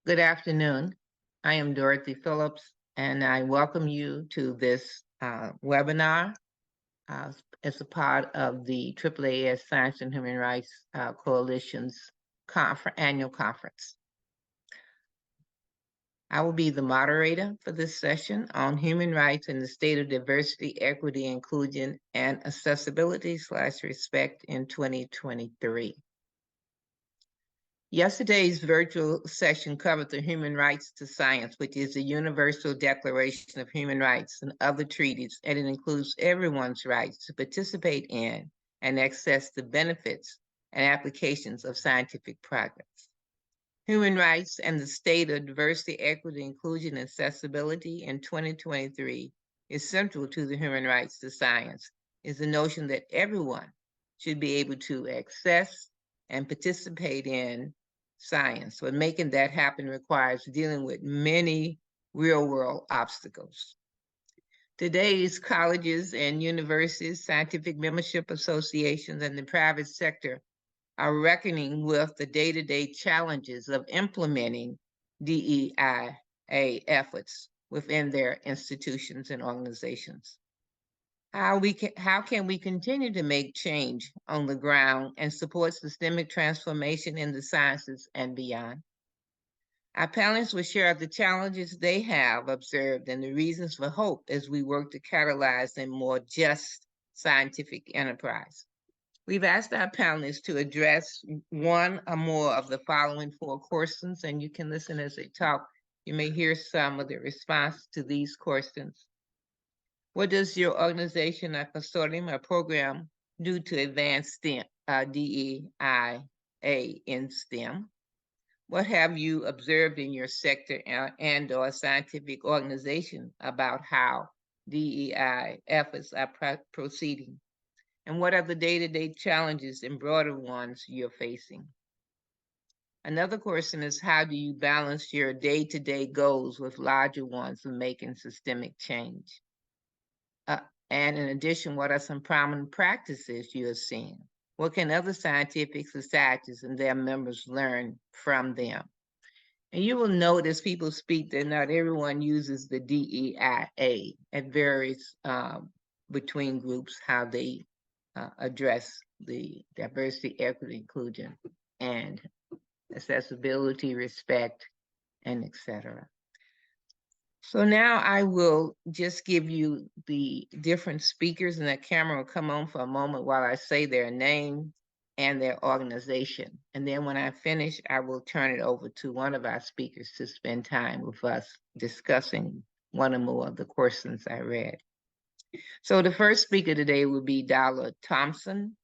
Good afternoon. I am Dorothy Phillips, and I welcome you to this webinar as a part of the AAAS Science and Human Rights Coalition's annual conference. I will be the moderator for this session on human rights and the state of diversity, equity, inclusion, and accessibility/respect in 2023. Yesterday's virtual session covered the Human Rights to Science, which is the Universal Declaration of Human Rights and other treaties, and it includes everyone's rights to participate in and access the benefits and applications of scientific progress. Human rights and the state of diversity, equity, inclusion, and accessibility in 2023 is central to the Human Rights to Science, is the notion that everyone should be able to access and participate in science, but making that happen requires dealing with many real-world obstacles. Today's colleges and universities, scientific membership associations, and the private sector are reckoning with the day-to-day challenges of implementing DEIA efforts within their institutions and organizations. How can we continue to make change on the ground and support systemic transformation in the sciences and beyond? Our panelists will share the challenges they have observed and the reasons for hope as we work to catalyze a more just scientific enterprise. We've asked our panelists to address one or more of the following 4 questions, and you can listen as they talk. You may hear some of the response to these questions. What does your organization, a consortium, or program do to advance STEM, DEIA in STEM? What have you observed in your sector and or scientific organization about how DEI efforts are proceeding? And what are the day-to-day challenges and broader ones you're facing? Another question is, how do you balance your day-to-day goals with larger ones of making systemic change? And in addition, what are some prominent practices you are seeing? What can other scientific societies and their members learn from them? And you will note as people speak that not everyone uses the DEIA. It varies between groups how they address the diversity, equity, inclusion, and accessibility, respect, and etc. So now I will just give you the different speakers, and that camera will come on for a moment while I say their name and their organization. And then when I finish, I will turn it over to one of our speakers to spend time with us discussing one or more of the questions I read. So the first speaker today will be Darla Thompson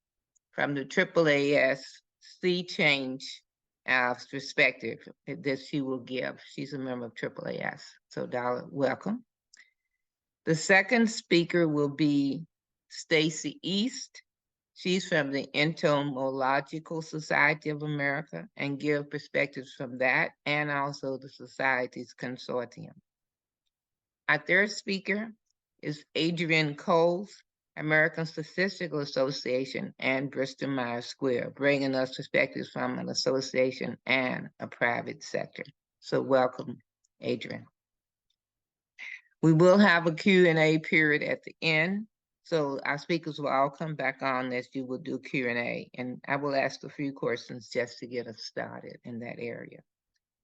from the AAAS Sea Change perspective that she will give. She's a member of AAAS. So Darla, welcome. The second speaker will be Stacy East. She's from the Entomological Society of America and give perspectives from that and also the Society's consortium. Our third speaker is Adrienne Coles, American Statistical Association and Bristol Myers Squibb, bringing us perspectives from an association and a private sector. So welcome, Adrienne. We will have a Q&A period at the end. So our speakers will all come back on as you will do Q&A. And I will ask a few questions just to get us started in that area.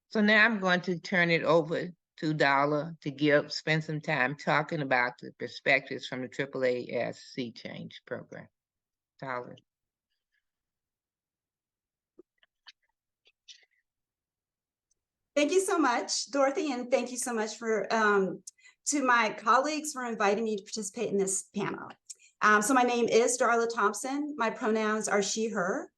So now I'm going to turn it over to Darla to spend some time talking about the perspectives from the AAAS Sea Change program. Darla. Thank you so much, Dorothy, and thank you so much for to my colleagues for inviting me to participate in this panel. So my name is Darla Thompson. My pronouns are she, her.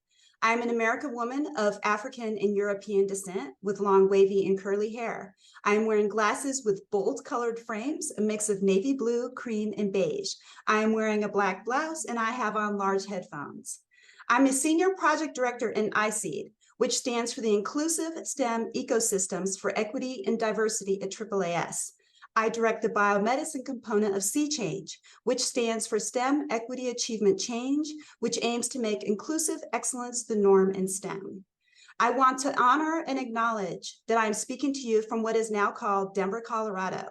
I'm an American woman of African and European descent with long, wavy, and curly hair. I'm wearing glasses with bold colored frames, a mix of navy blue, cream, and beige. I am wearing a black blouse, and I have on large headphones. I'm a senior project director in ISEED, which stands for the Inclusive STEM Ecosystems for Equity and Diversity at AAAS. I direct the biomedicine component of Sea Change, which stands for STEM Equity Achievement Change, which aims to make inclusive excellence the norm in STEM. I want to honor and acknowledge that I'm speaking to you from what is now called Denver, Colorado,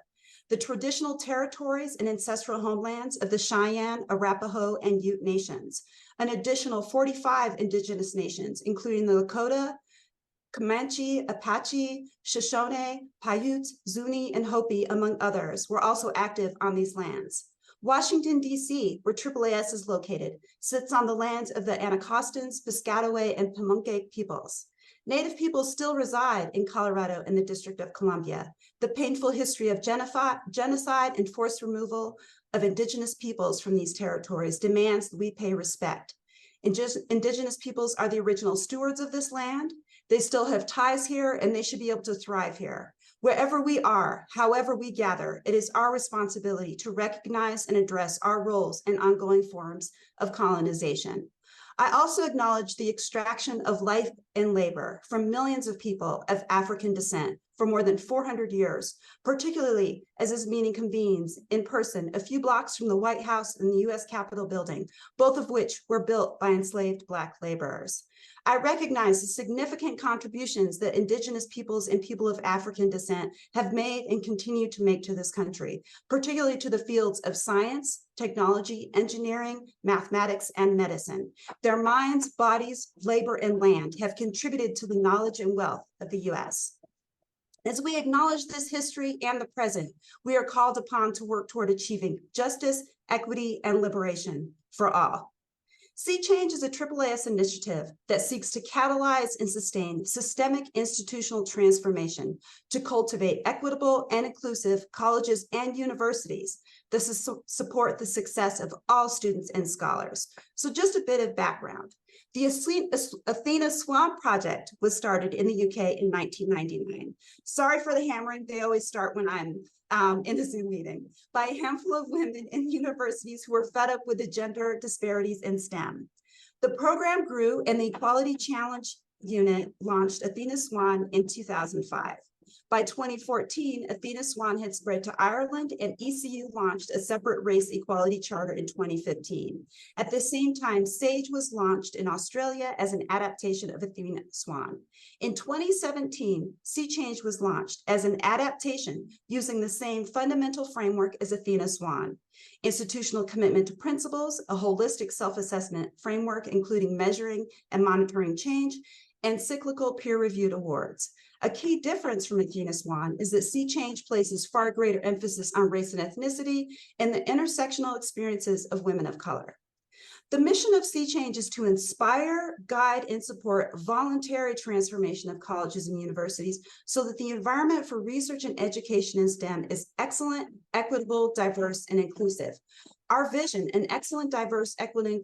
the traditional territories and ancestral homelands of the Cheyenne, Arapaho, and Ute nations, an additional 45 indigenous nations, including the Lakota, Comanche, Apache, Shoshone, Paiute, Zuni, and Hopi, among others, were also active on these lands. Washington, D.C., where AAAS is located, sits on the lands of the Anacostans, Piscataway, and Pamunkey peoples. Native peoples still reside in Colorado and the District of Columbia. The painful history of genocide and forced removal of indigenous peoples from these territories demands that we pay respect. Indigenous peoples are the original stewards of this land. They still have ties here, and they should be able to thrive here. Wherever we are, however we gather, it is our responsibility to recognize and address our roles in ongoing forms of colonization. I also acknowledge the extraction of life and labor from millions of people of African descent for more than 400 years, particularly as this meeting convenes in person a few blocks from the White House and the U.S. Capitol building, both of which were built by enslaved Black laborers. I recognize the significant contributions that Indigenous peoples and people of African descent have made and continue to make to this country, particularly to the fields of science, technology, engineering, mathematics, and medicine. Their minds, bodies, labor, and land have contributed to the knowledge and wealth of the U.S. As we acknowledge this history and the present, we are called upon to work toward achieving justice, equity, and liberation for all. Sea Change is a AAAS initiative that seeks to catalyze and sustain systemic institutional transformation to cultivate equitable and inclusive colleges and universities that support the success of all students and scholars. So just a bit of background. The Athena Swan Project was started in the UK in 1999. Sorry for the hammering, they always start when I'm in a Zoom meeting, by a handful of women in universities who were fed up with the gender disparities in STEM. The program grew and the Equality Challenge unit launched Athena Swan in 2005. By 2014, Athena Swan had spread to Ireland, and ECU launched a separate race equality charter in 2015. At the same time, SAGE was launched in Australia as an adaptation of Athena Swan. In 2017, Sea Change was launched as an adaptation using the same fundamental framework as Athena Swan: institutional commitment to principles, a holistic self-assessment framework, including measuring and monitoring change, and cyclical peer-reviewed awards. A key difference from Athena Swan is that Sea Change places far greater emphasis on race and ethnicity and the intersectional experiences of women of color. The mission of Sea Change is to inspire, guide, and support voluntary transformation of colleges and universities so that the environment for research and education in STEM is excellent, equitable, diverse, and inclusive. Our vision: an excellent, diverse, equitable,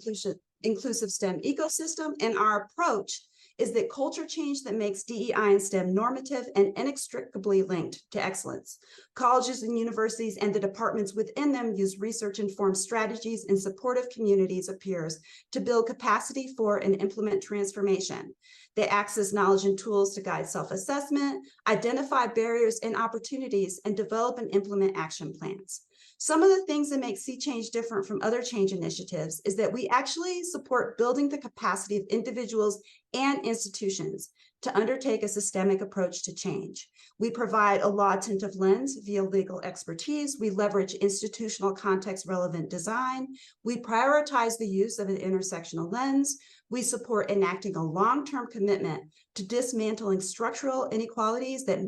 inclusive STEM ecosystem, and our approach is that culture change that makes DEI and STEM normative and inextricably linked to excellence. Colleges and universities and the departments within them use research-informed strategies and supportive communities of peers to build capacity for and implement transformation. They access knowledge and tools to guide self-assessment, identify barriers and opportunities, and develop and implement action plans. Some of the things that make Sea Change different from other change initiatives is that we actually support building the capacity of individuals and institutions to undertake a systemic approach to change. We provide a law-attentive lens via legal expertise. We leverage institutional context-relevant design. We prioritize the use of an intersectional lens. We support enacting a long-term commitment to dismantling structural inequalities that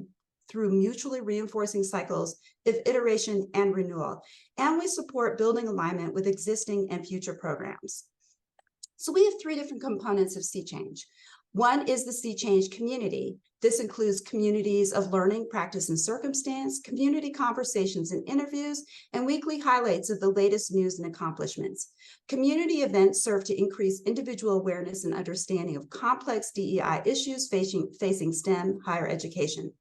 through mutually reinforcing cycles of iteration and renewal. And we support building alignment with existing and future programs. So we have three different components of Sea Change. One is the Sea Change community. This includes communities of learning, practice, and circumstance, community conversations and interviews, and weekly highlights of the latest news and accomplishments. Community events serve to increase individual awareness and understanding of complex DEI issues facing STEM higher education.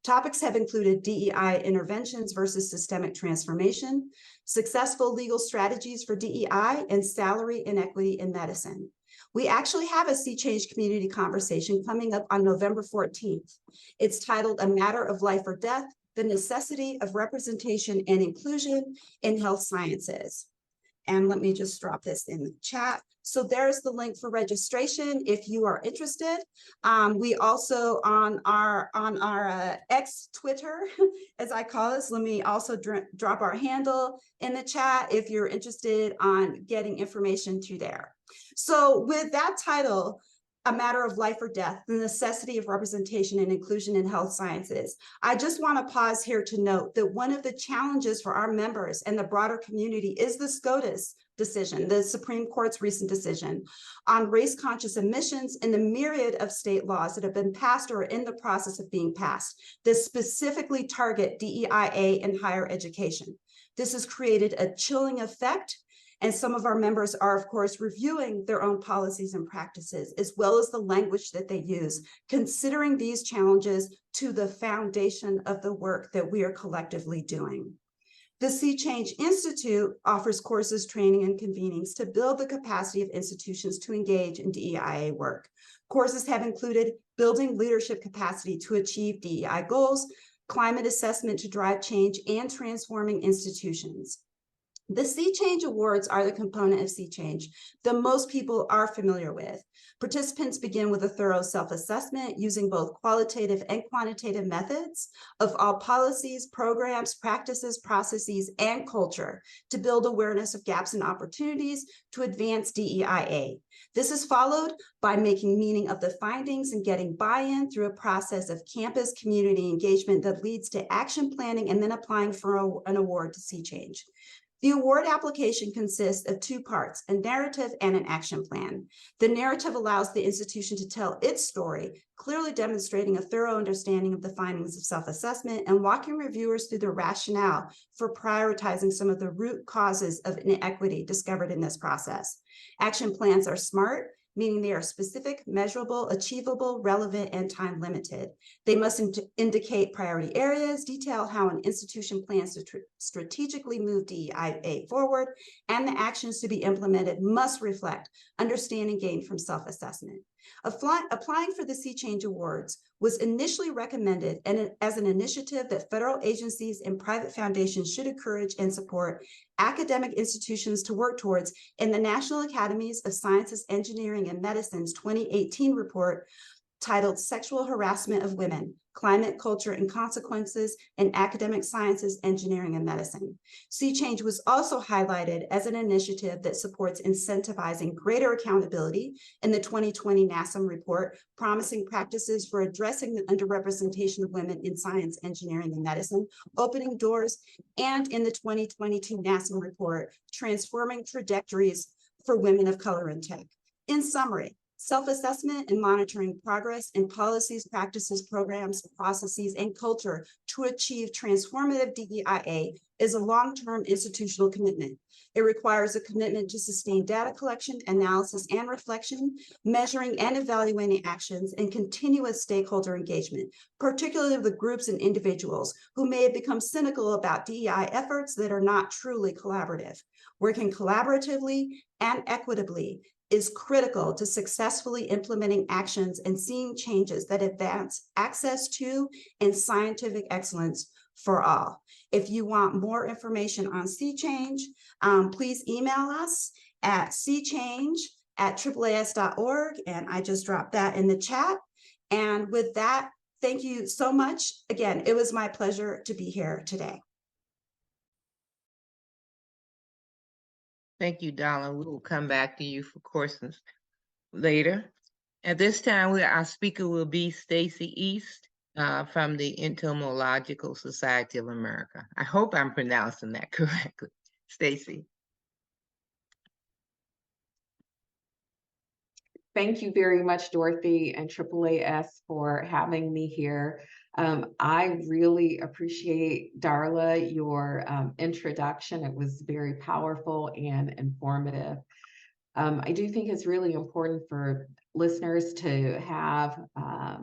Topics have included DEI interventions versus systemic transformation, successful legal strategies for DEI, and salary inequity in medicine. We actually have a Sea Change community conversation coming up on November 14th. It's titled "A Matter of Life or Death: The Necessity of Representation and Inclusion in Health Sciences." And let me just drop this in the chat. So there's the link for registration if you are interested. We also on our X Twitter, as I call this, let me also drop our handle in the chat if you're interested on getting information through there. So with that title, A Matter of Life or Death, the necessity of representation and inclusion in health sciences, I just want to pause here to note that one of the challenges for our members and the broader community is the SCOTUS decision, the Supreme Court's recent decision on race-conscious admissions and the myriad of state laws that have been passed or are in the process of being passed that specifically target DEIA in higher education. This has created a chilling effect, and some of our members are, of course, reviewing their own policies and practices, as well as the language that they use, considering these challenges to the foundation of the work that we are collectively doing. The Sea Change Institute offers courses, training, and convenings to build the capacity of institutions to engage in DEIA work. Courses have included building leadership capacity to achieve DEI goals, climate assessment to drive change, and transforming institutions. The Sea Change Awards are the component of Sea Change that most people are familiar with. Participants begin with a thorough self-assessment using both qualitative and quantitative methods of all policies, programs, practices, processes, and culture to build awareness of gaps and opportunities to advance DEIA. This is followed by making meaning of the findings and getting buy-in through a process of campus community engagement that leads to action planning and then applying for an award to Sea Change. The award application consists of two parts, a narrative and an action plan. The narrative allows the institution to tell its story, clearly demonstrating a thorough understanding of the findings of self-assessment and walking reviewers through the rationale for prioritizing some of the root causes of inequity discovered in this process. Action plans are SMART, meaning they are specific, measurable, achievable, relevant, and time limited. They must indicate priority areas, detail how an institution plans to strategically move DEIA forward, and the actions to be implemented must reflect understanding gained from self-assessment. Applying for the Sea Change Awards was initially recommended as an initiative that federal agencies and private foundations should encourage and support academic institutions to work towards in the National Academies of Sciences, Engineering, and Medicine's 2018 report titled Sexual Harassment of Women, Climate, Culture, and Consequences in Academic Sciences, Engineering, and Medicine. Sea Change was also highlighted as an initiative that supports incentivizing greater accountability in the 2020 NASM report, Promising Practices for Addressing the Underrepresentation of Women in Science, Engineering, and Medicine, Opening Doors, and in the 2022 NASM report, Transforming Trajectories for Women of Color in Tech. In summary, self-assessment and monitoring progress in policies, practices, programs, processes, and culture to achieve transformative DEIA is a long-term institutional commitment. It requires a commitment to sustain data collection, analysis, and reflection, measuring and evaluating actions, and continuous stakeholder engagement, particularly with groups and individuals who may have become cynical about DEI efforts that are not truly collaborative. Working collaboratively and equitably is critical to successfully implementing actions and seeing changes that advance access to and scientific excellence for all. If you want more information on Sea Change, please email us at seachange@AAAS.org, and I just dropped that in the chat. And with that, thank you so much. Again, it was my pleasure to be here today. Thank you, Darla. We will come back to you for questions later. At this time, our speaker will be Stacy East from the Entomological Society of America. I hope I'm pronouncing that correctly. Stacy. Thank you very much, Dorothy and AAAS, for having me here. I really appreciate, Darla, your introduction. It was very powerful and informative. I do think it's really important for listeners to have a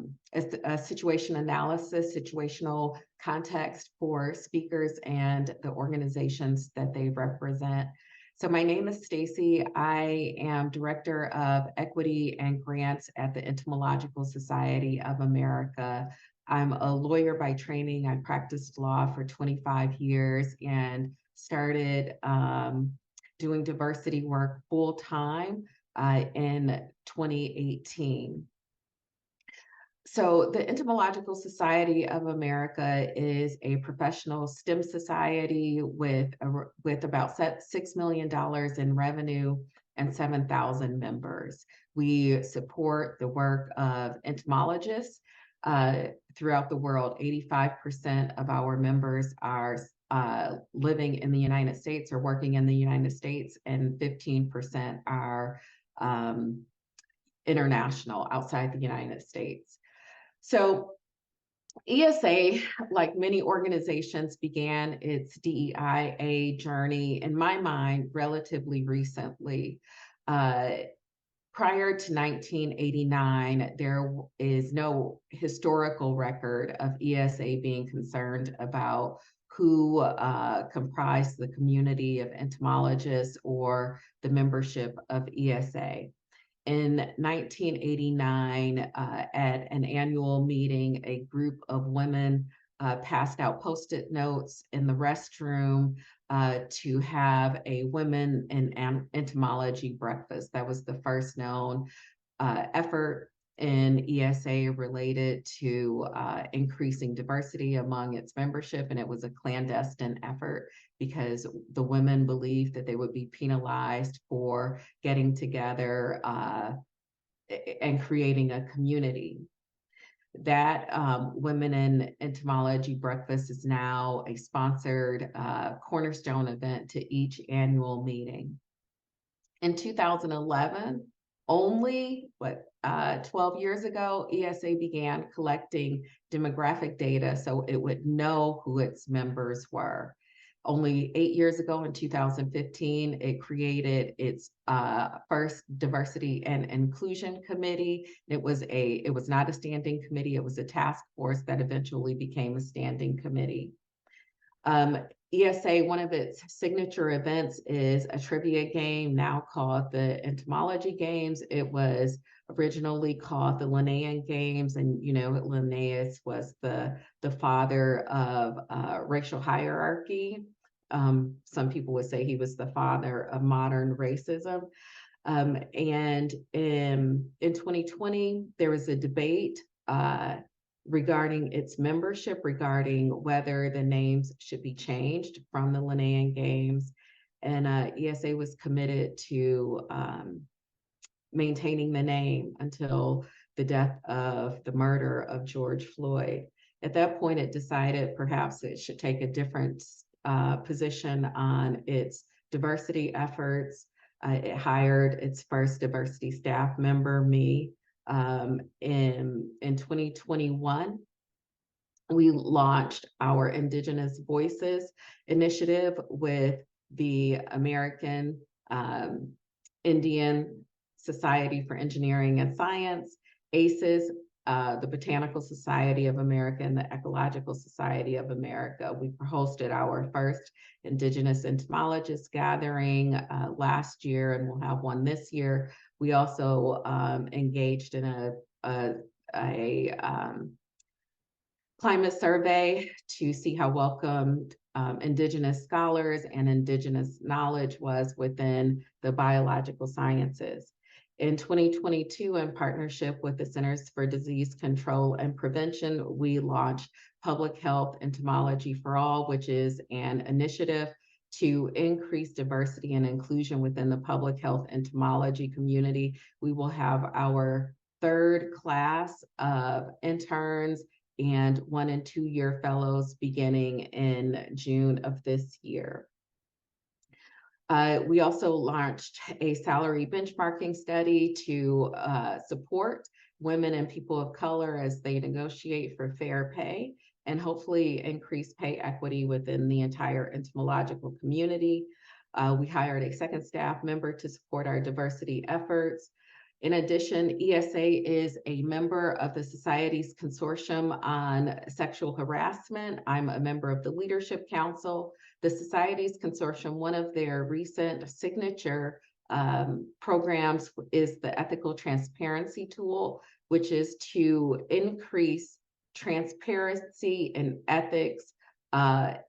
situation analysis, situational context for speakers and the organizations that they represent. So my name is Stacy. I am Director of Equity and Grants at the Entomological Society of America. I'm a lawyer by training. I practiced law for 25 years and started doing diversity work full time in 2018. So the Entomological Society of America is a professional STEM society with about $6 million in revenue and 7,000 members. We support the work of entomologists throughout the world. 85% of our members are living in the United States or working in the United States, and 15% are international, outside the United States. So ESA, like many organizations, began its DEIA journey, in my mind, relatively recently. Prior to 1989, there is no historical record of ESA being concerned about who comprised the community of entomologists or the membership of ESA. In 1989, at an annual meeting, a group of women passed out Post-it notes in the restroom to have a women in entomology breakfast. That was the first known effort in ESA related to increasing diversity among its membership, and it was a clandestine effort because the women believed that they would be penalized for getting together and creating a community. That Women in Entomology Breakfast is now a sponsored cornerstone event to each annual meeting. In 2011, only 12 years ago, ESA began collecting demographic data so it would know who its members were. Only 8 years ago, in 2015, it created its first diversity and inclusion committee. It was not a standing committee, it was a task force that eventually became a standing committee. ESA, one of its signature events is a trivia game now called the Entomology Games. It was originally called the Linnaean Games, and Linnaeus was the father of racial hierarchy. Some people would say he was the father of modern racism. And in 2020, there was a debate regarding its membership, regarding whether the names should be changed from the Linnaean Games. And ESA was committed to maintaining the name until the death of the murder of George Floyd. At that point, it decided perhaps it should take a different position on its diversity efforts. It hired its first diversity staff member, me. In 2021, we launched our Indigenous Voices initiative with the American Indian Society for Engineering and Science, ACES, the Botanical Society of America, and the Ecological Society of America. We hosted our first Indigenous entomologist gathering last year, and we'll have one this year. We also engaged in a climate survey to see how welcomed Indigenous scholars and Indigenous knowledge was within the biological sciences. In 2022, in partnership with the Centers for Disease Control and Prevention, we launched Public Health Entomology for All, which is an initiative to increase diversity and inclusion within the public health entomology community. We will have our third class of interns and 1- and 2-year fellows beginning in June of this year. We also launched a salary benchmarking study to support women and people of color as they negotiate for fair pay and hopefully increase pay equity within the entire entomological community. We hired a second staff member to support our diversity efforts. In addition, ESA is a member of the Society's Consortium on Sexual Harassment. I'm a member of the Leadership Council. The Society's Consortium, one of their recent signature programs is the Ethical Transparency Tool, which is to increase transparency and ethics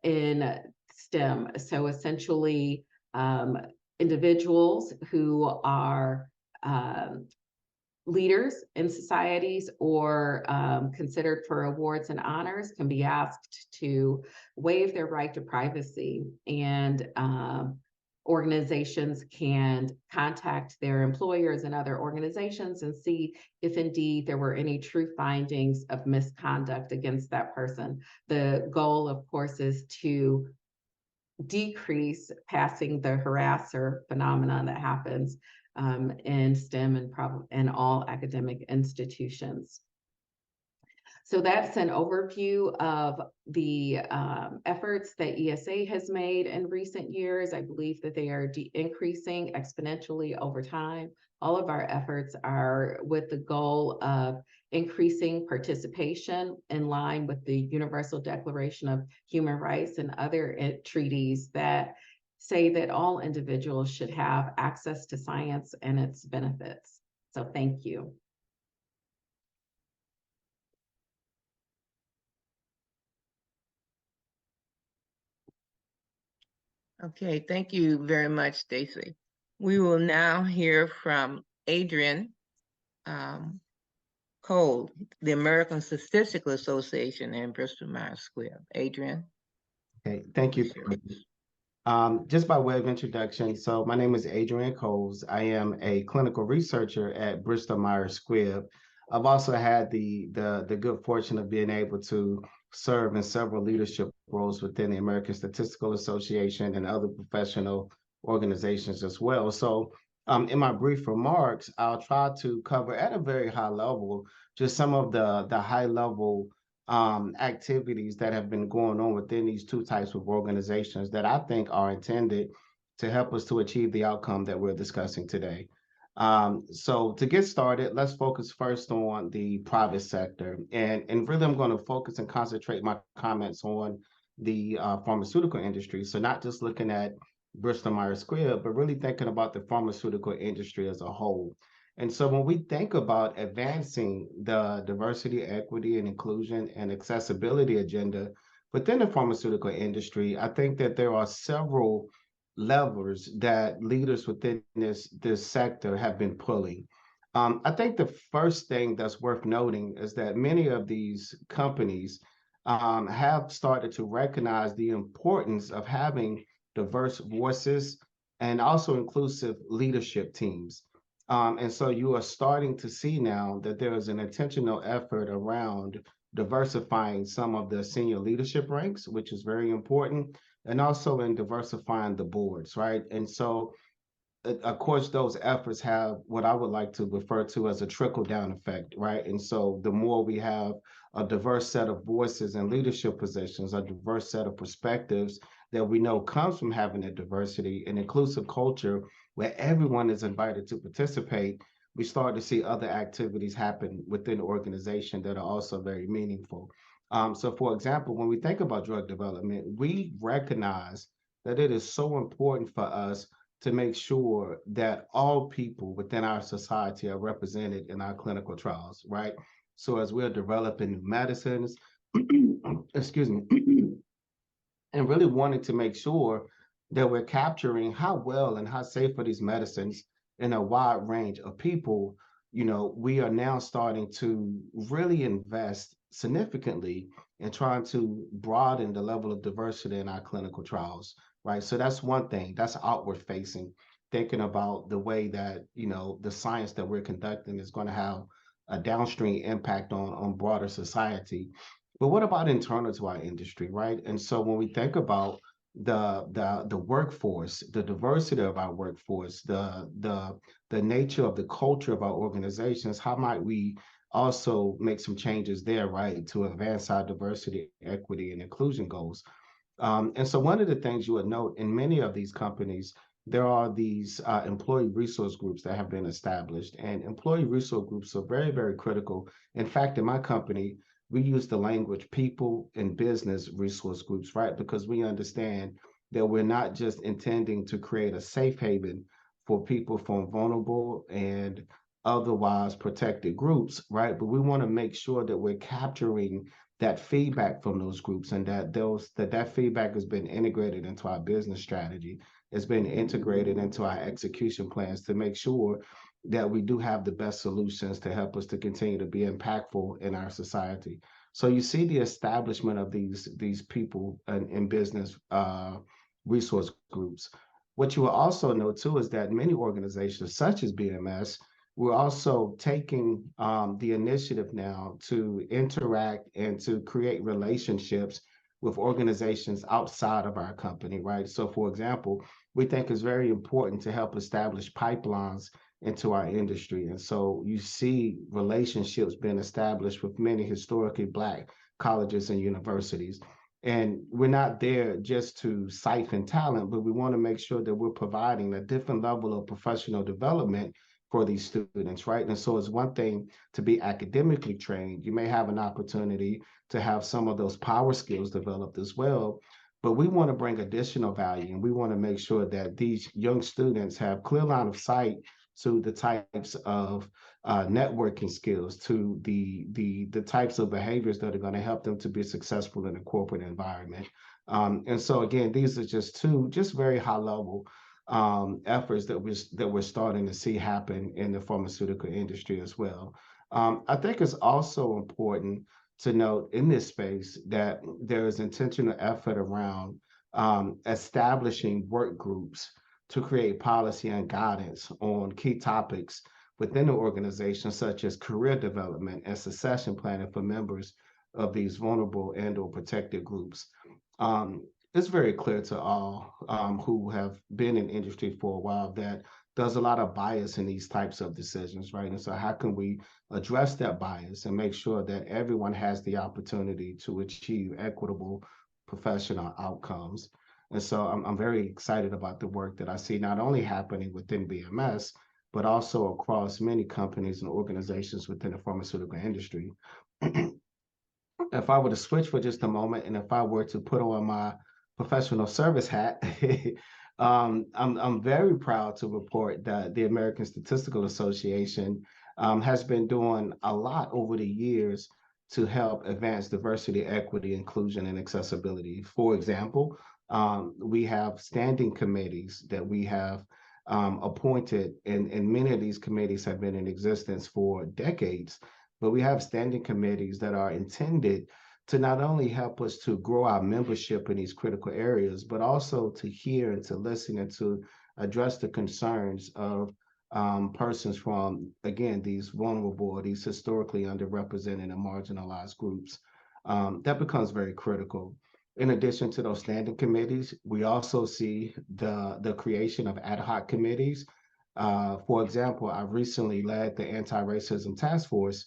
in STEM. So essentially, individuals who are leaders in societies or considered for awards and honors can be asked to waive their right to privacy, and organizations can contact their employers and other organizations and see if indeed there were any true findings of misconduct against that person. The goal, of course, is to decrease passing the harasser phenomenon that happens in STEM and all academic institutions. So that's an overview of the efforts that ESA has made in recent years. I believe that they are increasing exponentially over time. All of our efforts are with the goal of increasing participation in line with the Universal Declaration of Human Rights and other treaties that say that all individuals should have access to science and its benefits. So thank you. Okay, thank you very much, Stacy. We will now hear from Adrian Cole, the American Statistical Association in Bristol-Myers Squibb. Adrian. Okay, thank you. Just by way of introduction, so my name is Adrian Coles. I am a clinical researcher at Bristol-Myers Squibb. I've also had the good fortune of being able to serve in several leadership roles within the American Statistical Association and other professional organizations as well. So in my brief remarks, I'll try to cover at a very high level just some of the high level activities that have been going on within these two types of organizations that I think are intended to help us to achieve the outcome that we're discussing today. So to get started, let's focus first on the private sector. And really, I'm going to focus and concentrate my comments on the pharmaceutical industry. So not just looking at Bristol-Myers Squibb, but really thinking about the pharmaceutical industry as a whole. And so when we think about advancing the diversity, equity, and inclusion and accessibility agenda within the pharmaceutical industry, I think that there are several levers that leaders within this sector have been pulling. I think the first thing that's worth noting is that many of these companies have started to recognize the importance of having diverse voices and also inclusive leadership teams. And so you are starting to see now that there is an intentional effort around diversifying some of the senior leadership ranks, which is very important, and also in diversifying the boards, right? And so, of course, those efforts have what I would like to refer to as a trickle-down effect, right? And so the more we have a diverse set of voices and leadership positions, a diverse set of perspectives that we know comes from having a diversity and inclusive culture where everyone is invited to participate, we start to see other activities happen within the organization that are also very meaningful. So for example, when we think about drug development, we recognize that it is so important for us to make sure that all people within our society are represented in our clinical trials, right? So as we're developing new medicines, excuse me, and really wanting to make sure that we're capturing how well and how safe are these medicines in a wide range of people, you know, we are now starting to really invest significantly in trying to broaden the level of diversity in our clinical trials, right? So that's one thing, that's outward facing, thinking about the way that, you know, the science that we're conducting is going to have a downstream impact on broader society. But what about internal to our industry, right? And so when we think about the workforce, the diversity of our workforce, the nature of the culture of our organizations, how might we also make some changes there, right, to advance our diversity, equity, and inclusion goals? And so one of the things you would note in many of these companies, there are these employee resource groups that have been established, and employee resource groups are very, very critical. In fact, in my company, we use the language people and business resource groups, right? Because we understand that we're not just intending to create a safe haven for people from vulnerable and otherwise protected groups, right? But we want to make sure that we're capturing that feedback from those groups and that feedback has been integrated into our business strategy. It's been integrated into our execution plans to make sure that we do have the best solutions to help us to continue to be impactful in our society. So you see the establishment of these people in business resource groups. What you will also know too is that many organizations such as BMS, we're also taking the initiative now to interact and to create relationships with organizations outside of our company, right? So for example, we think it's very important to help establish pipelines into our industry. And so you see relationships being established with many historically Black colleges and universities. And we're not there just to siphon talent, but we want to make sure that we're providing a different level of professional development for these students, right? And so it's one thing to be academically trained. You may have an opportunity to have some of those power skills developed as well. But we want to bring additional value, and we want to make sure that these young students have clear line of sight to the types of networking skills, to the types of behaviors that are going to help them to be successful in a corporate environment. And so again, these are just two just very high level efforts that we're starting to see happen in the pharmaceutical industry as well. I think it's also important to note in this space that there is intentional effort around establishing work groups to create policy and guidance on key topics within the organization, such as career development and succession planning for members of these vulnerable and or protected groups. It's very clear to all who have been in industry for a while that there's a lot of bias in these types of decisions, right? And so how can we address that bias and make sure that everyone has the opportunity to achieve equitable professional outcomes? And so I'm very excited about the work that I see not only happening within BMS, but also across many companies and organizations within the pharmaceutical industry. If I were to switch for just a moment, and if I were to put on my professional service hat, I'm very proud to report that the American Statistical Association has been doing a lot over the years to help advance diversity, equity, inclusion, and accessibility. For example, we have standing committees that we have appointed, and many of these committees have been in existence for decades. But we have standing committees that are intended to not only help us to grow our membership in these critical areas, but also to hear and to listen and to address the concerns of persons from, again, these vulnerable, these historically underrepresented and marginalized groups. That becomes very critical. In addition to those standing committees, we also see the creation of ad hoc committees. For example, I recently led the Anti-Racism Task Force,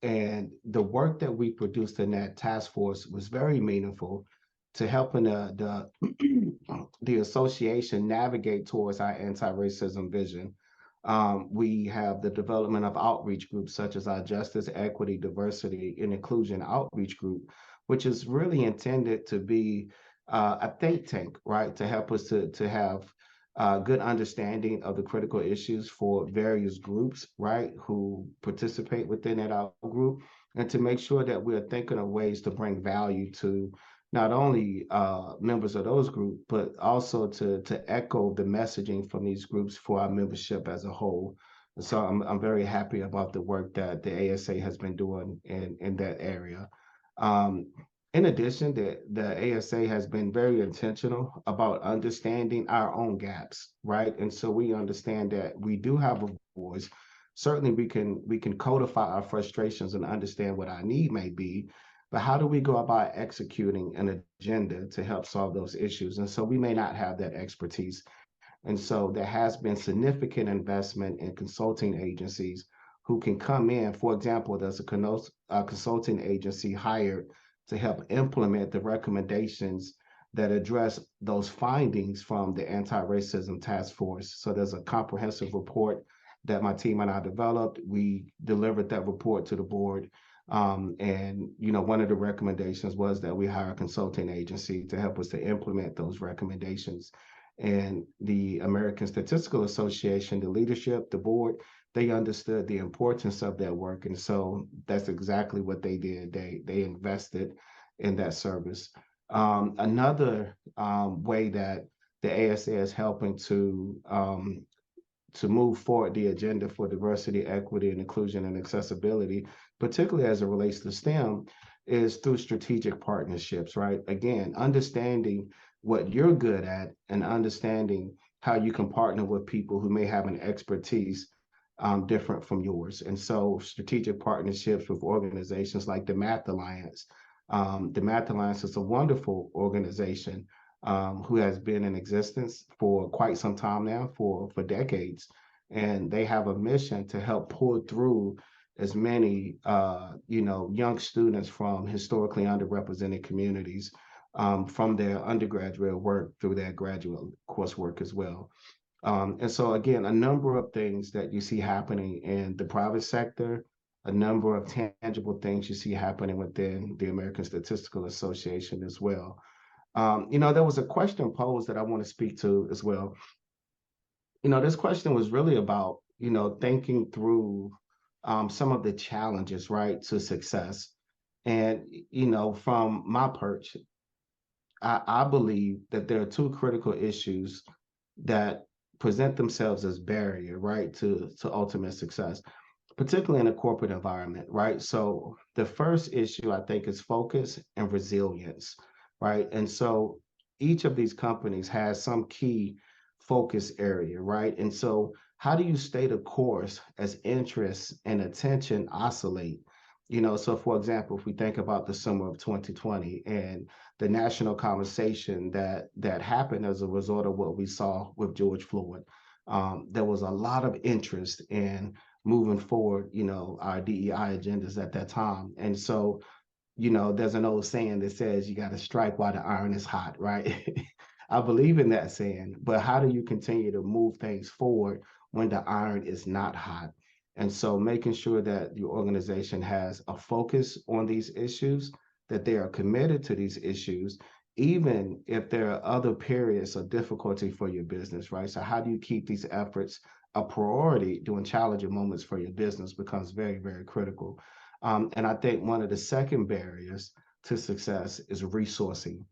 and the work that we produced in that task force was very meaningful to helping the association navigate towards our anti-racism vision. We have the development of outreach groups such as our Justice, Equity, Diversity, and Inclusion Outreach Group, which is really intended to be a think tank, right, to help us to have good understanding of the critical issues for various groups, right, who participate within that out group, and to make sure that we're thinking of ways to bring value to not only members of those groups, but also to echo the messaging from these groups for our membership as a whole. And so I'm very happy about the work that the ASA has been doing in that area. In addition, the ASA has been very intentional about understanding our own gaps, right? And so we understand that we do have a voice. Certainly we can codify our frustrations and understand what our need may be, but how do we go about executing an agenda to help solve those issues? And so we may not have that expertise. And so there has been significant investment in consulting agencies who can come in. For example, there's a consulting agency hired to help implement the recommendations that address those findings from the Anti-Racism Task Force. So there's a comprehensive report that my team and I developed. We delivered that report to the board. And one of the recommendations was that we hire a consulting agency to help us to implement those recommendations. And the American Statistical Association, the leadership, the board, they understood the importance of that work. And so that's exactly what they did. They invested in that service. Another way that the ASA is helping to to move forward the agenda for diversity, equity, and inclusion and accessibility, particularly as it relates to STEM, is through strategic partnerships, right? Again, understanding what you're good at and understanding how you can partner with people who may have an expertise different from yours. And so strategic partnerships with organizations like the Math Alliance. The Math Alliance is a wonderful organization who has been in existence for quite some time now, for decades. And they have a mission to help pull through as many young students from historically underrepresented communities from their undergraduate work through their graduate coursework as well. And so again, a number of things that you see happening in the private sector, a number of tangible things you see happening within the American Statistical Association as well. There was a question posed that I want to speak to as well. This question was really about, thinking through some of the challenges, right, to success. And, from my perch, I believe that there are two critical issues that present themselves as barrier, right, to ultimate success, particularly in a corporate environment, right? So the first issue I think is focus and resilience, right? And so each of these companies has some key focus area, right? And so how do you stay the course as interests and attention oscillate? So for example, if we think about the summer of 2020 and the national conversation that happened as a result of what we saw with George Floyd, there was a lot of interest in moving forward, our DEI agendas at that time. And so, there's an old saying that says you got to strike while the iron is hot, right? I believe in that saying, but how do you continue to move things forward when the iron is not hot? And so making sure that your organization has a focus on these issues, that they are committed to these issues, even if there are other periods of difficulty for your business, right? So how do you keep these efforts a priority during challenging moments for your business becomes very, very critical. And I think one of the second barriers to success is resourcing.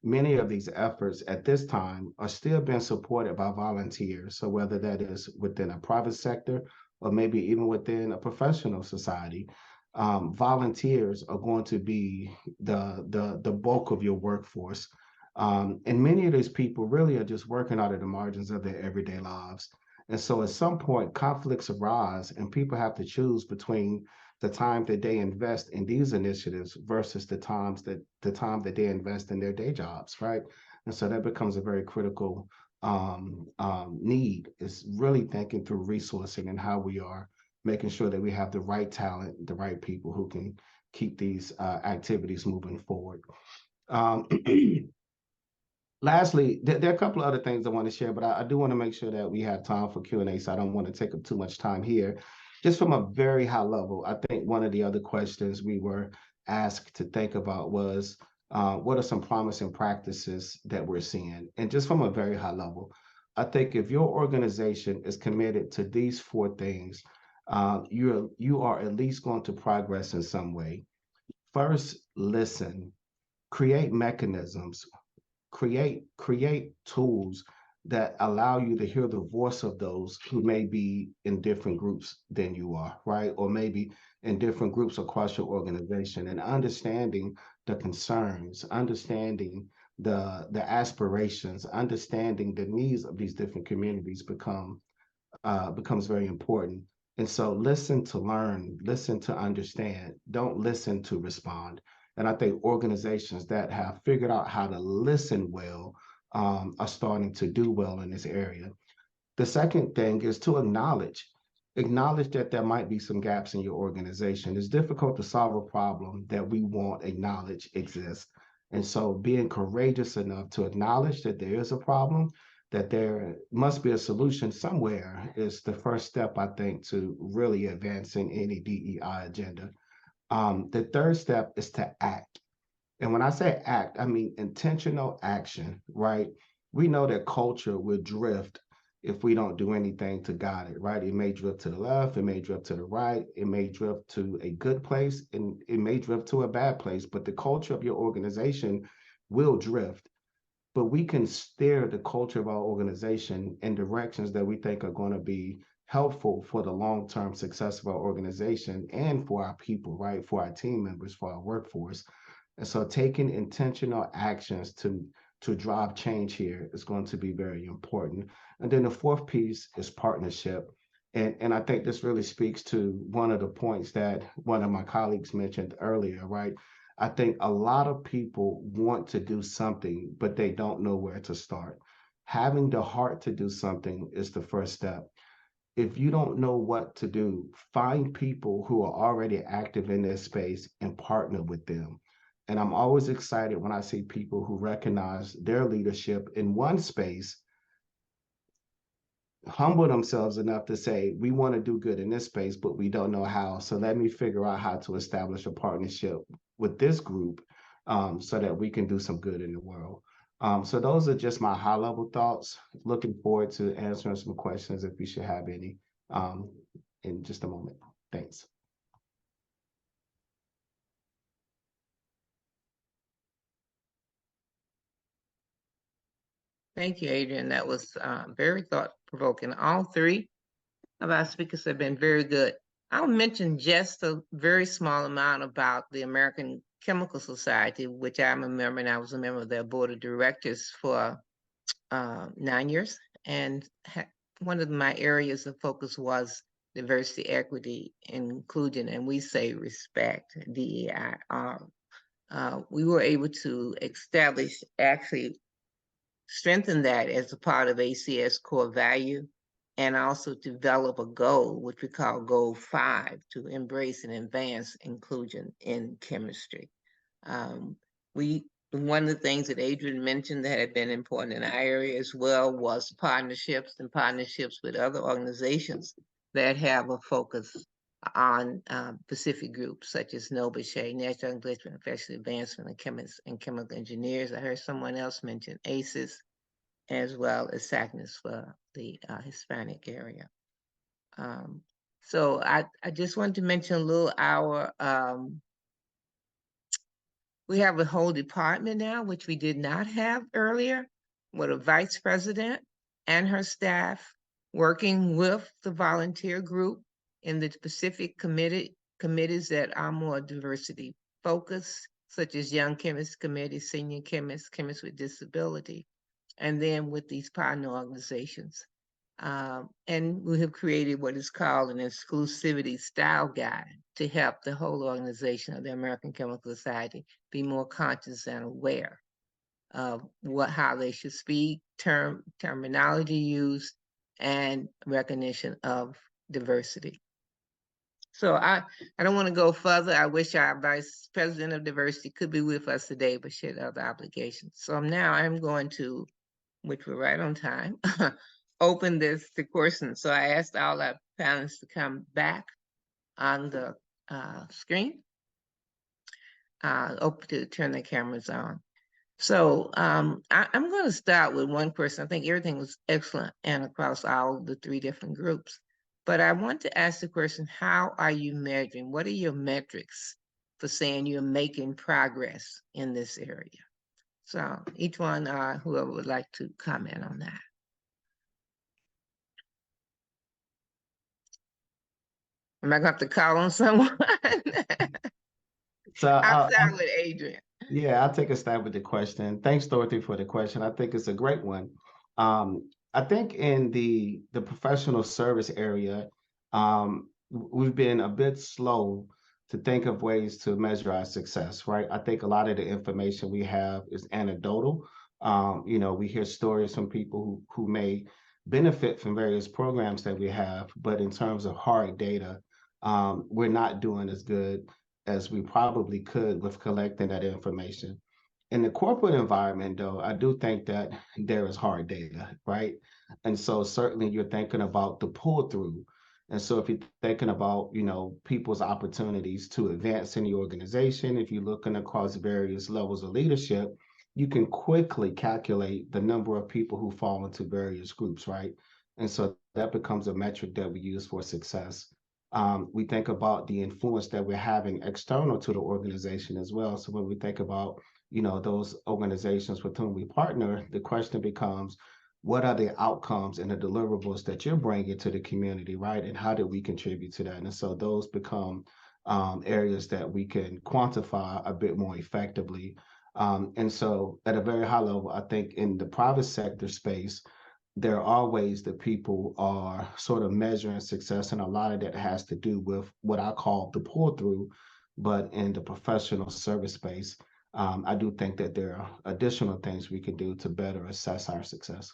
Many of these efforts at this time are still being supported by volunteers. So whether that is within a private sector or maybe even within a professional society, volunteers are going to be the bulk of your workforce. And many of these people really are just working out of the margins of their everyday lives. And so at some point, conflicts arise and people have to choose between the time that they invest in these initiatives versus the time that they invest in their day jobs, right? And so that becomes a very critical need, is really thinking through resourcing and how we are making sure that we have the right talent, the right people who can keep these activities moving forward. Lastly, there are a couple of other things I want to share, but I do want to make sure that we have time for Q&A, so I don't want to take up too much time here. Just from a very high level, I think one of the other questions we were asked to think about was, what are some promising practices that we're seeing? And just from a very high level, I think if your organization is committed to these four things, you are at least going to progress in some way. First, listen, create mechanisms, create tools that allow you to hear the voice of those who may be in different groups than you are, right? Or maybe in different groups across your organization, and understanding the concerns, understanding the aspirations, understanding the needs of these different communities becomes very important. And so listen to learn, listen to understand, don't listen to respond. And I think organizations that have figured out how to listen well are starting to do well in this area. The second thing is to acknowledge that there might be some gaps in your organization. It's difficult to solve a problem that we won't acknowledge exists. And so being courageous enough to acknowledge that there is a problem, that there must be a solution somewhere, is the first step, I think, to really advancing any DEI agenda. The third step is to act. And when I say act, I mean intentional action, right? We know that culture will drift if we don't do anything to guide it, right? It may drift to the left, it may drift to the right, it may drift to a good place, and it may drift to a bad place, but the culture of your organization will drift. but we can steer the culture of our organization in directions that we think are going to be helpful for the long-term success of our organization and for our people, right? For our team members, for our workforce. And so taking intentional actions to drive change here is going to be very important. And then the fourth piece is partnership. And I think this really speaks to one of the points that one of my colleagues mentioned earlier, right? I think a lot of people want to do something, but they don't know where to start. Having the heart to do something is the first step. If you don't know what to do, find people who are already active in this space and partner with them. And I'm always excited when I see people who recognize their leadership in one space, humble themselves enough to say, we want to do good in this space, but we don't know how. So let me figure out how to establish a partnership with this group so that we can do some good in the world. So those are just my high level thoughts. Looking forward to answering some questions if we should have any in just a moment. Thanks. Thank you, Adrian. That was very thought-provoking. All three of our speakers have been very good. I'll mention just a very small amount about the American Chemical Society, which I'm a member, and I was a member of their board of directors for 9 years. And one of my areas of focus was diversity, equity, inclusion, and we say respect, DEIR. We were able to establish, actually strengthen that as a part of ACS core value, and also develop a goal, which we call Goal 5, to embrace and advance inclusion in chemistry. One of the things that Adrian mentioned that had been important in our area as well was partnerships with other organizations that have a focus on Pacific groups such as NOBSHE, National Englishment Professional Advancement of Chemists and Chemical Engineers. I heard someone else mention ACES, as well as SACNAS for the Hispanic area. So I just wanted to mention a little we have a whole department now, which we did not have earlier, with a vice president and her staff working with the volunteer group in the specific committees that are more diversity focused, such as Young Chemists Committee, Senior Chemists, Chemists with Disability, and then with these partner organizations. And we have created what is called an exclusivity style guide to help the whole organization of the American Chemical Society be more conscious and aware of how they should speak, terminology used, and recognition of diversity. So I don't want to go further. I wish our Vice President of Diversity could be with us today, but she had other obligations. So now I'm going to, which we're right on time, open this to questions. So I asked all our panelists to come back on the screen, to turn the cameras on. So I'm going to start with one question. I think everything was excellent and across all the three different groups. But I want to ask the question, how are you measuring? What are your metrics for saying you're making progress in this area? So each one, whoever would like to comment on that. Am I going to have to call on someone? So I'll start with Adrian. Yeah, I'll take a stab at the question. Thanks, Dorothy, for the question. I think it's a great one. I think in the professional service area, we've been a bit slow to think of ways to measure our success, right? I think a lot of the information we have is anecdotal. We hear stories from people who may benefit from various programs that we have, but in terms of hard data, we're not doing as good as we probably could with collecting that information. In the corporate environment, though, I do think that there is hard data, right? And so certainly you're thinking about the pull through. And so if you're thinking about, people's opportunities to advance in the organization, if you're looking across various levels of leadership, you can quickly calculate the number of people who fall into various groups, right? And so that becomes a metric that we use for success. We think about the influence that we're having external to the organization as well. So when we think about, those organizations with whom we partner, the question becomes, what are the outcomes and the deliverables that you're bringing to the community, right? And how do we contribute to that? And so those become areas that we can quantify a bit more effectively. And so at a very high level, I think in the private sector space, there are ways that people are sort of measuring success, and a lot of that has to do with what I call the pull through. But in the professional service space, I do think that there are additional things we can do to better assess our success.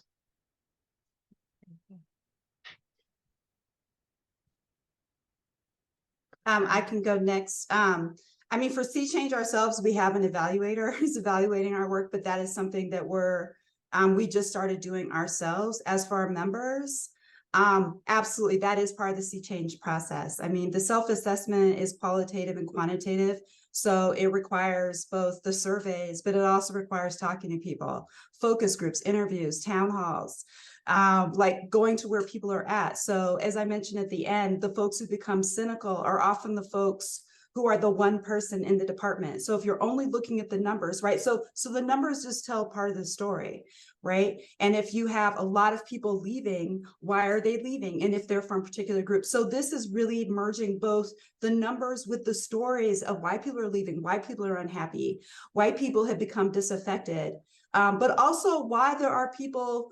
I can go next. I mean, for Sea Change ourselves, we have an evaluator who's evaluating our work, but that is something that we just started doing ourselves. As for our members, absolutely, that is part of the Sea Change process. I mean, the self-assessment is qualitative and quantitative. So it requires both the surveys, but it also requires talking to people, focus groups, interviews, town halls, like going to where people are at. So as I mentioned at the end, the folks who become cynical are often the folks who are the one person in the department. So if you're only looking at the numbers, right? So the numbers just tell part of the story, right? And if you have a lot of people leaving, why are they leaving? And if they're from particular groups. So this is really merging both the numbers with the stories of why people are leaving, why people are unhappy, why people have become disaffected, but also why there are people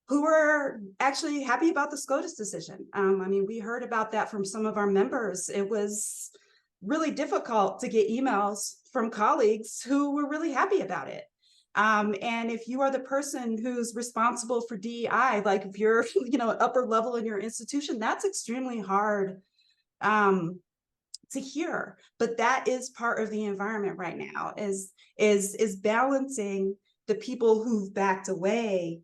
who are actually happy about the SCOTUS decision. I mean, we heard about that from some of our members. It was really difficult to get emails from colleagues who were really happy about it. And if you are the person who's responsible for DEI, like if you're, upper level in your institution, that's extremely hard to hear. But that is part of the environment right now, is balancing the people who've backed away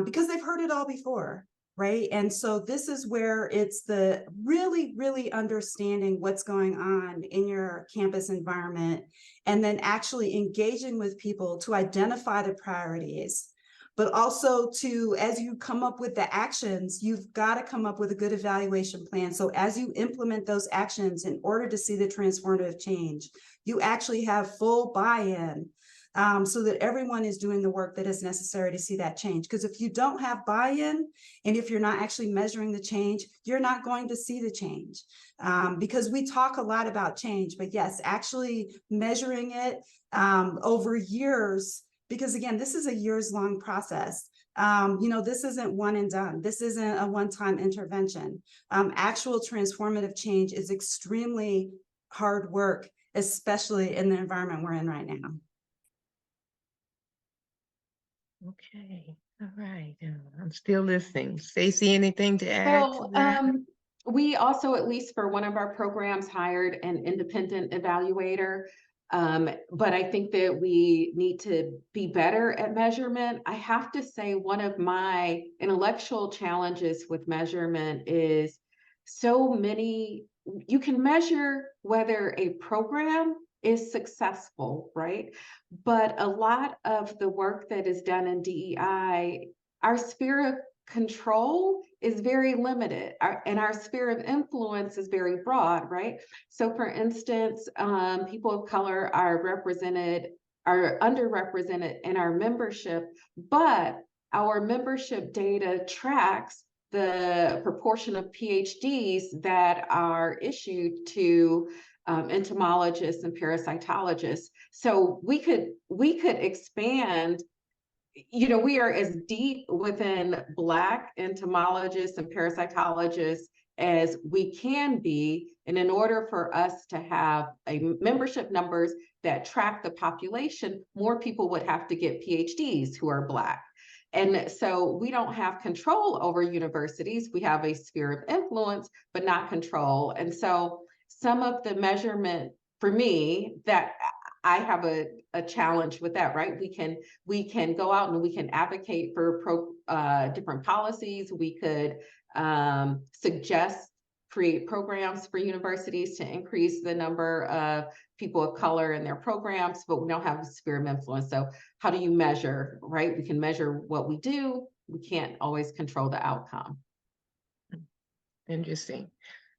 because they've heard it all before, right? And so this is where it's the really, really understanding what's going on in your campus environment, and then actually engaging with people to identify the priorities, but also to, as you come up with the actions, you've got to come up with a good evaluation plan. So as you implement those actions in order to see the transformative change, you actually have full buy-in. So that everyone is doing the work that is necessary to see that change. Because if you don't have buy-in, and if you're not actually measuring the change, you're not going to see the change. Because we talk a lot about change, but yes, actually measuring it over years, because again, this is a years-long process. This isn't one and done. This isn't a one-time intervention. Actual transformative change is extremely hard work, especially in the environment we're in right now. Okay, all right. I'm still listening. Stacey, anything to add to that? We also, at least for one of our programs, hired an independent evaluator. But I think that we need to be better at measurement. I have to say, one of my intellectual challenges with measurement is you can measure whether a program is successful, right? But a lot of the work that is done in DEI, our sphere of control is very limited, and our sphere of influence is very broad, right? So for instance, people of color are underrepresented in our membership, but our membership data tracks the proportion of PhDs that are issued to entomologists and parasitologists. So we could expand. We are as deep within Black entomologists and parasitologists as we can be. And in order for us to have a membership numbers that track the population, more people would have to get PhDs who are Black. And so we don't have control over universities. We have a sphere of influence, but not control. And so some of the measurement for me, that I have a challenge with that, right? We can go out and we can advocate for different policies. We could create programs for universities to increase the number of people of color in their programs, but we don't have a sphere of influence. So how do you measure, right? We can measure what we do. We can't always control the outcome. Interesting.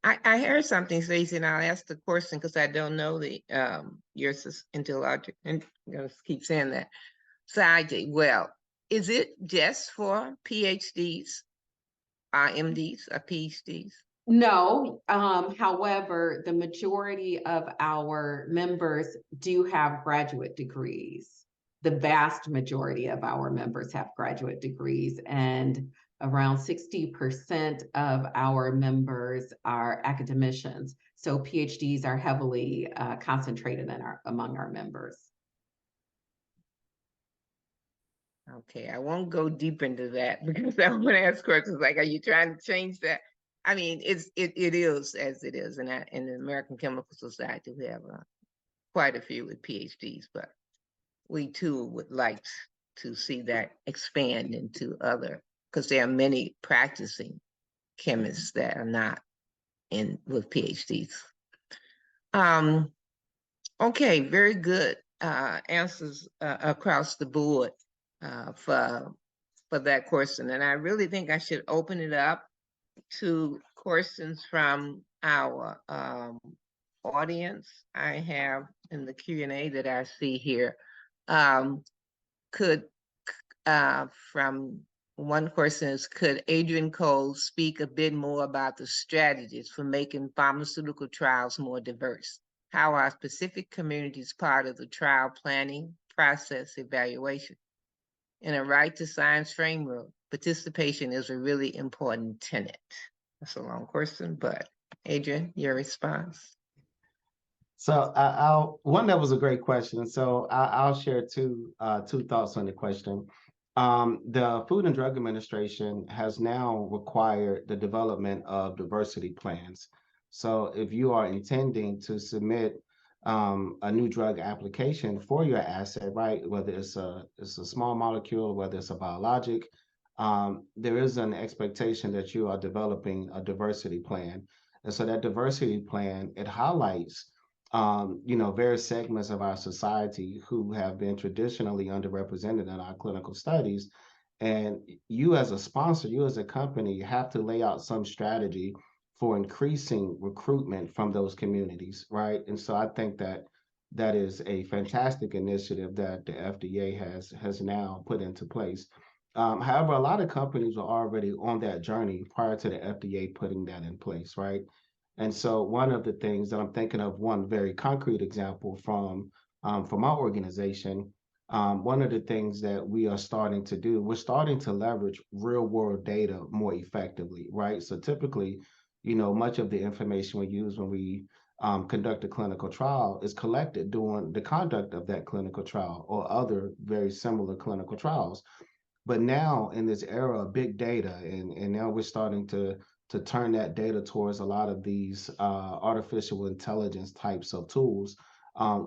I heard something, Stacey, and I'll ask the question because I don't know the your interlogic, and I'm gonna keep saying that. Saji, well, is it just for PhDs, MDs, or PhDs? No, however, the majority of our members do have graduate degrees. The vast majority of our members have graduate degrees, and around 60% of our members are academicians. So PhDs are heavily concentrated among our members. Okay, I won't go deep into that because I want to ask questions like, are you trying to change that? I mean, it is as it is, and in the American Chemical Society, we have quite a few with PhDs, but we too would like to see that expand into other, because there are many practicing chemists that are not with PhDs. Okay, very good answers across the board for that question, and I really think I should open it up to questions from our audience. I have in the Q&A that I see here. From one person is, could Adrian Cole speak a bit more about the strategies for making pharmaceutical trials more diverse? How are specific communities part of the trial planning process evaluation? In a right to science framework, participation is a really important tenet. That's a long question, but Adrian, your response. So one, that was a great question. So I'll share two thoughts on the question. The Food and Drug Administration has now required the development of diversity plans. So if you are intending to submit a new drug application for your asset, right, whether it's a small molecule, whether it's a biologic, there is an expectation that you are developing a diversity plan. And so that diversity plan, it highlights various segments of our society who have been traditionally underrepresented in our clinical studies. And you as a sponsor, you as a company, have to lay out some strategy for increasing recruitment from those communities, right? And so I think that is a fantastic initiative that the FDA has now put into place. However, a lot of companies were already on that journey prior to the FDA putting that in place, right? And so one of the things that I'm thinking of, one very concrete example from our organization, one of the things that we are starting to do, we're starting to leverage real world data more effectively, right? So typically, much of the information we use when we conduct a clinical trial is collected during the conduct of that clinical trial or other very similar clinical trials. But now in this era of big data, and now we're starting to turn that data towards a lot of these artificial intelligence types of tools,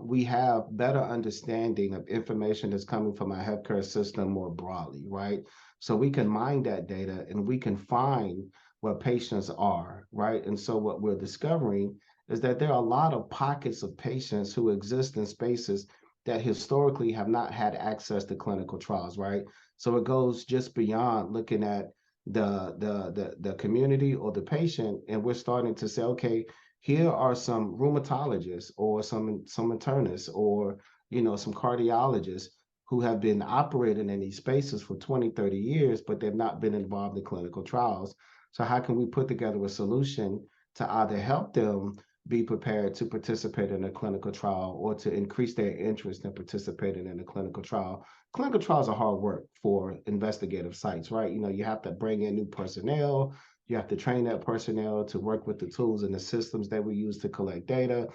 we have better understanding of information that's coming from our healthcare system more broadly, right? So we can mine that data and we can find where patients are, right? And so what we're discovering is that there are a lot of pockets of patients who exist in spaces that historically have not had access to clinical trials, right? So it goes just beyond looking at the community or the patient, and we're starting to say, okay, here are some rheumatologists or some internists or some cardiologists who have been operating in these spaces for 20, 30 years, but they've not been involved in clinical trials. So how can we put together a solution to either help them be prepared to participate in a clinical trial or to increase their interest in participating in a clinical trial? Clinical trials are hard work for investigative sites, right? You have to bring in new personnel. You have to train that personnel to work with the tools and the systems that we use to collect data.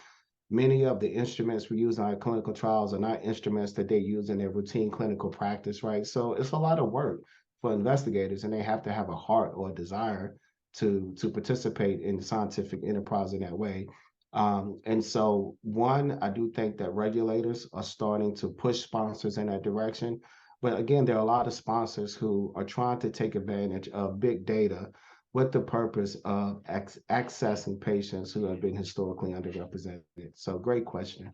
Many of the instruments we use in our clinical trials are not instruments that they use in their routine clinical practice, right? So it's a lot of work for investigators, and they have to have a heart or a desire to participate in scientific enterprise in that way. And so, one, I do think that regulators are starting to push sponsors in that direction. But again, there are a lot of sponsors who are trying to take advantage of big data with the purpose of accessing patients who have been historically underrepresented. So great question.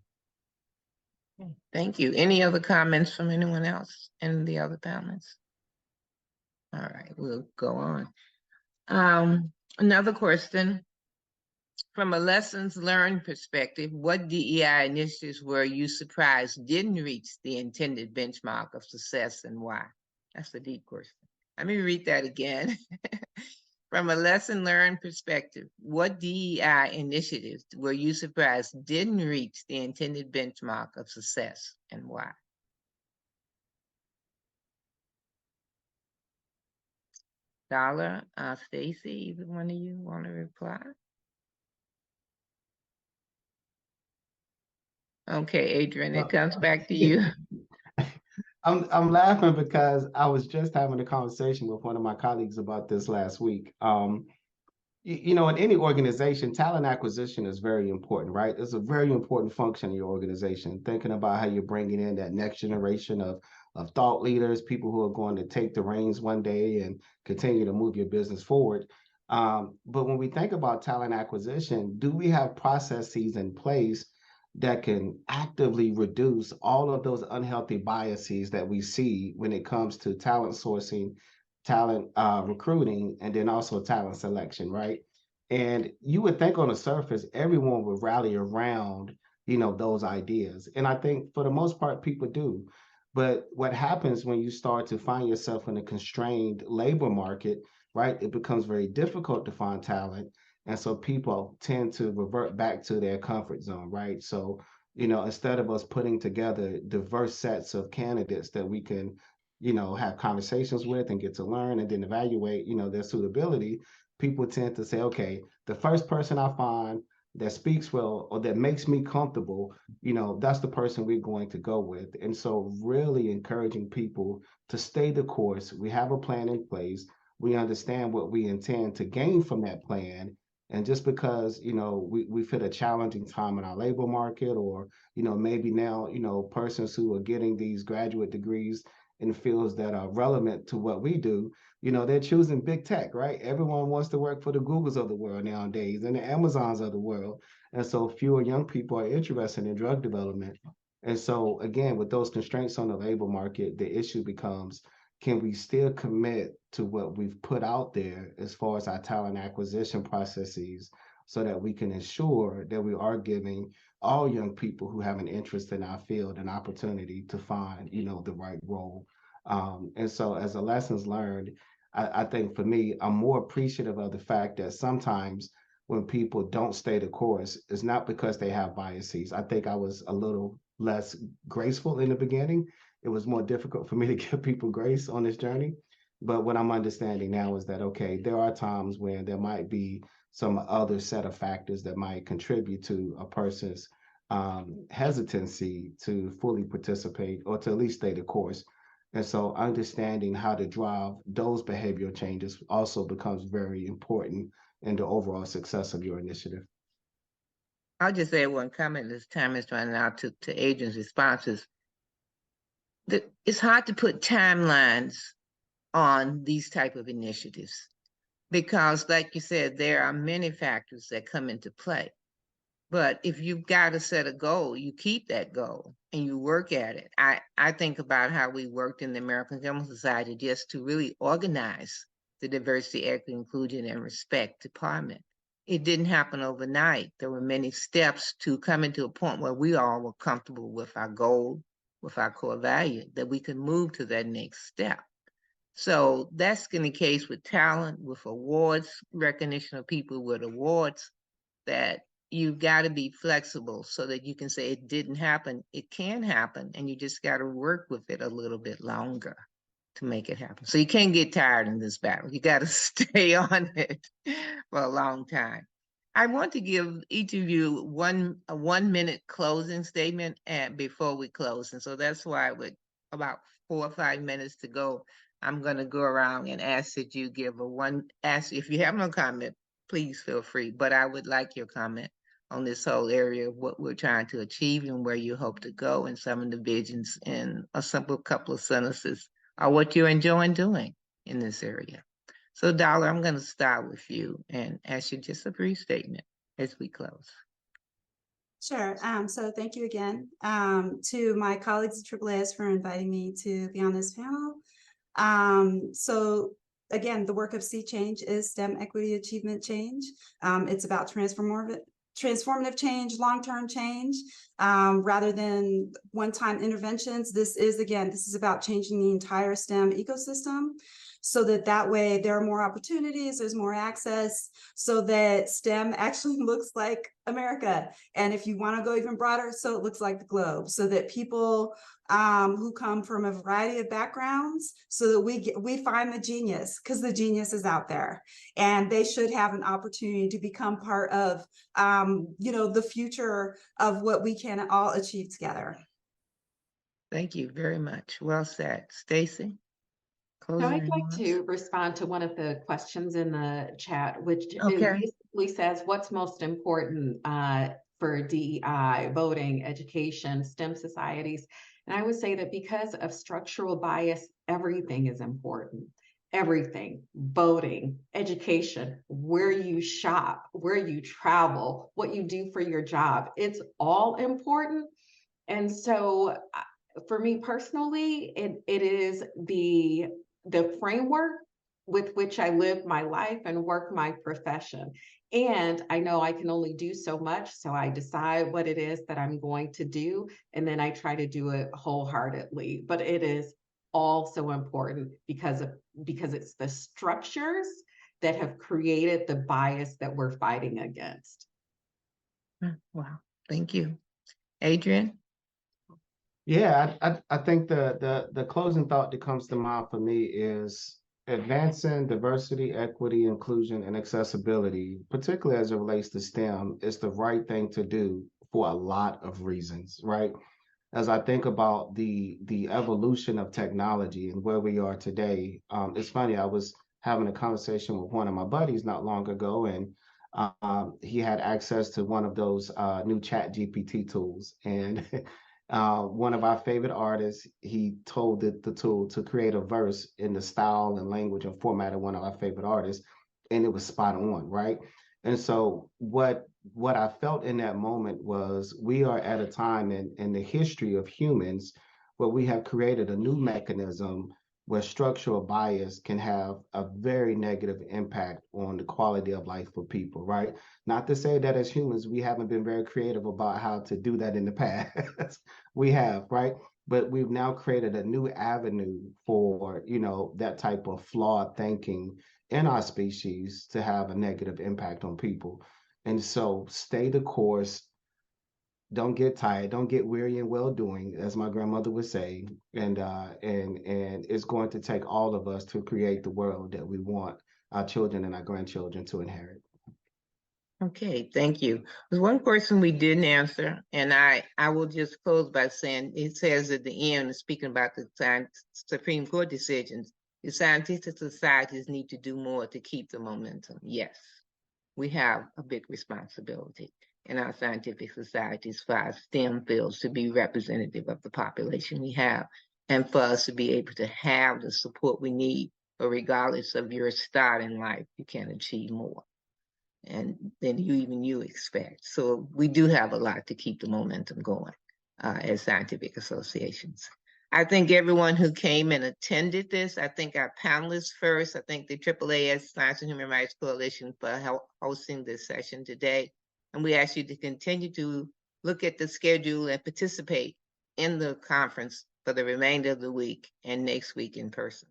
Thank you. Any other comments from anyone else in the other panelists? All right, we'll go on. Another question. From a lessons learned perspective, what DEI initiatives were you surprised didn't reach the intended benchmark of success and why? That's a deep question. Let me read that again. From a lesson learned perspective, what DEI initiatives were you surprised didn't reach the intended benchmark of success and why? Dollar, Stacy, either one of you want to reply? Okay, Adrian, it comes back to you. I'm laughing because I was just having a conversation with one of my colleagues about this last week. You know, in any organization, talent acquisition is very important, right? It's a very important function in your organization, thinking about how you're bringing in that next generation of thought leaders, people who are going to take the reins one day and continue to move your business forward. But when we think about talent acquisition, do we have processes in place that can actively reduce all of those unhealthy biases that we see when it comes to talent sourcing, talent recruiting, and then also talent selection, right? And you would think on the surface, everyone would rally around, you know, those ideas. And I think for the most part, people do. But what happens when you start to find yourself in a constrained labor market, right? It becomes very difficult to find talent. And so people tend to revert back to their comfort zone, right? So, you know, instead of us putting together diverse sets of candidates that we can, you know, have conversations with and get to learn and then evaluate, you know, their suitability, people tend to say, okay, the first person I find that speaks well or that makes me comfortable, you know, that's the person we're going to go with. And so really encouraging people to stay the course. We have a plan in place. We understand what we intend to gain from that plan. And just because, you know, we've hit a challenging time in our labor market, or, you know, maybe now, you know, persons who are getting these graduate degrees in fields that are relevant to what we do, you know, they're choosing big tech, right? Everyone wants to work for the Googles of the world nowadays and the Amazons of the world. And so fewer young people are interested in drug development. And so again, with those constraints on the labor market, the issue becomes, can we still commit to what we've put out there as far as our talent acquisition processes so that we can ensure that we are giving all young people who have an interest in our field an opportunity to find, you know, the right role. And so as a lessons learned, I think for me, I'm more appreciative of the fact that sometimes when people don't stay the course, it's not because they have biases. I think I was a little less graceful in the beginning. It was more difficult for me to give people grace on this journey. But what I'm understanding now is that, okay, there are times when there might be some other set of factors that might contribute to a person's hesitancy to fully participate or to at least stay the course. And so understanding how to drive those behavioral changes also becomes very important in the overall success of your initiative. I'll just add one comment as time is running out to Adrian's responses. It's hard to put timelines on these type of initiatives because, like you said, there are many factors that come into play. But if you've got to set a goal, you keep that goal and you work at it. I think about how we worked in the American Film Society just to really organize the diversity, equity, inclusion, and respect department. It didn't happen overnight. There were many steps to coming to a point where we all were comfortable with our goal, with our core value, that we could move to that next step. So that's in the case with talent, with awards, recognition of people with awards, that you've got to be flexible so that you can say it didn't happen. It can happen, and you just got to work with it a little bit longer to make it happen. So you can't get tired in this battle. You got to stay on it for a long time. I want to give each of you a 1 minute closing statement and before we close. And so that's why with about 4 or 5 minutes to go, I'm going to go around and ask that you give if you have no comment, please feel free. But I would like your comment on this whole area of what we're trying to achieve and where you hope to go, and some of the visions in a simple couple of sentences or what you're enjoying doing in this area. So Dollar, I'm going to start with you and ask you just a brief statement as we close. Sure. So thank you again to my colleagues at AAAS for inviting me to be on this panel. So again, the work of Sea Change is STEM equity achievement change. It's about transformative change, long-term change, rather than one-time interventions. This is about changing the entire STEM ecosystem so that way there are more opportunities, there's more access, so that STEM actually looks like America. And if you want to go even broader, so it looks like the globe, so that people who come from a variety of backgrounds, so that we find the genius, because the genius is out there, and they should have an opportunity to become part of the future of what we can all achieve together. Thank you very much. Well said. Stacy? So Closing I'd like remarks? to respond to one of the questions in the chat, which Okay. basically says, what's most important for DEI, voting, education, STEM societies? And I would say that because of structural bias, everything is important. Everything, voting, education, where you shop, where you travel, what you do for your job, it's all important. And so for me personally, it is the framework with which I live my life and work my profession. And I know I can only do so much, so I decide what it is that I'm going to do, and then I try to do it wholeheartedly. But it is also important because it's the structures that have created the bias that we're fighting against. Wow. Thank you. Adrian? Yeah, I think the closing thought that comes to mind for me is advancing diversity, equity, inclusion, and accessibility, particularly as it relates to STEM, is the right thing to do for a lot of reasons, right? As I think about the evolution of technology and where we are today, it's funny, I was having a conversation with one of my buddies not long ago, and he had access to one of those new Chat GPT tools. And one of our favorite artists, he told the tool to create a verse in the style and language and format of one of our favorite artists, and it was spot on, right? And so what I felt in that moment was we are at a time in the history of humans where we have created a new mechanism where structural bias can have a very negative impact on the quality of life for people, right? Not to say that as humans, we haven't been very creative about how to do that in the past. We have, right? But we've now created a new avenue for, that type of flawed thinking in our species to have a negative impact on people. And so stay the course. Don't get tired, don't get weary in well doing, as my grandmother would say. And it's going to take all of us to create the world that we want our children and our grandchildren to inherit. Okay, thank you. There's one question we didn't answer, and I will just close by saying, it says at the end, speaking about the Supreme Court decisions, the scientific societies need to do more to keep the momentum. Yes, we have a big responsibility in our scientific societies for our STEM fields to be representative of the population we have, and for us to be able to have the support we need. But regardless of your start in life, you can achieve more and than you expect. So we do have a lot to keep the momentum going as scientific associations. I thank everyone who came and attended this. I thank our panelists first. I thank the AAAS Science and Human Rights Coalition for hosting this session today. And we ask you to continue to look at the schedule and participate in the conference for the remainder of the week and next week in person.